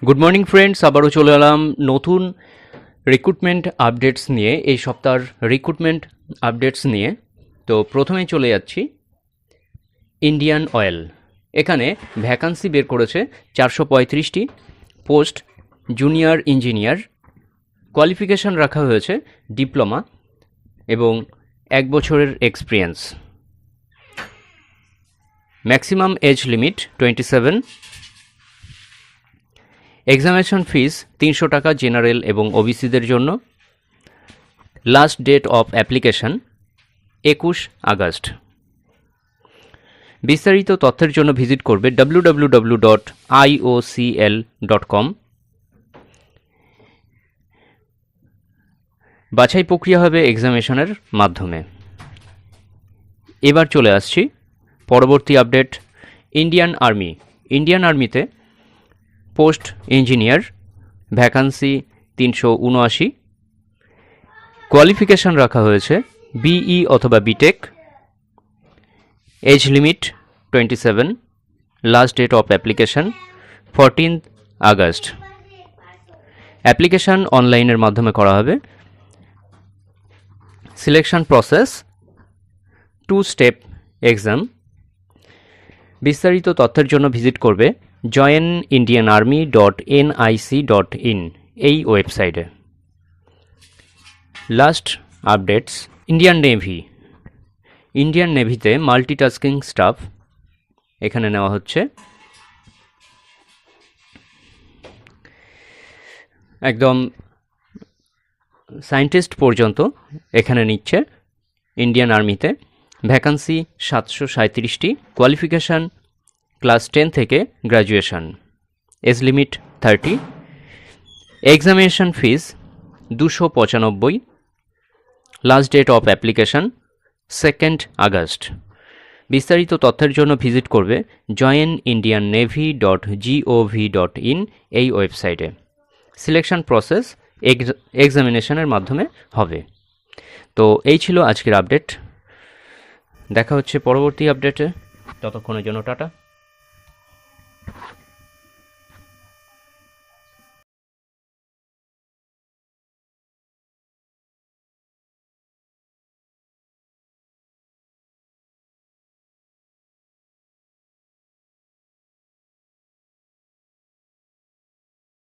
Good morning friends, আবারও চলে এলাম নতুন রিক্রুটমেন্ট আপডেটস নিয়ে, এই সপ্তাহের রিক্রুটমেন্ট আপডেটস নিয়ে। তো প্রথমেই চলে যাচ্ছি ইন্ডিয়ান অয়েল। এখানে ভ্যাকান্সি বের করেছে 435টি পোস্ট জুনিয়র ইঞ্জিনিয়ার। কোয়ালিফিকেশান রাখা হয়েছে ডিপ্লোমা এবং 1 বছরের experience. Maximum age limit 27। Examination fees 300 টাকা জেনারেল এবং ওবিসিদের জন্য। লাস্ট ডেট অফ অ্যাপ্লিকেশন 21 আগস্ট। বিস্তারিত তথ্যের জন্য ভিজিট করবে www.iocl.com। বাছাই প্রক্রিয়া হবে এক্সামিনেশনের মাধ্যমে। এবার চলে আসছি পরবর্তী আপডেট। ইন্ডিয়ান আর্মিতে পোস্ট ইঞ্জিনিয়ার, ভ্যাকান্সি 379। কোয়ালিফিকেশান রাখা হয়েছে বিই অথবা BTech. Age limit 27। Last date of application 14 August. Application অনলাইনের মাধ্যমে করা হবে। Selection process 2 step exam. বিস্তারিত তথ্যের জন্য ভিজিট করবে joinindianarmy.nic.in এই ওয়েবসাইটে। Last updates. ইন্ডিয়ান নেভিতে মাল্টিটাস্কিং স্টাফ এখানে নেওয়া হচ্ছে। একদম সায়েন্টিস্ট পর্যন্ত এখানে নিচ্ছে ইন্ডিয়ান আর্মিতে। ভ্যাকান্সি 737টি। কোয়ালিফিকেশান ক্লাস 10 থেকে graduation. Age limit 30। Examination fees 295। Last date of application 2 আগস্ট। বিস্তারিত তথ্যের জন্য ভিজিট করবে joinindiannavy.gov.in এই ওয়েবসাইটে। সিলেকশন প্রসেস এক্সামিনেশনের মাধ্যমে হবে। তো এই ছিল আজকের আপডেট। দেখা হচ্ছে পরবর্তী আপডেটে। ততক্ষণের জন্য টাটা।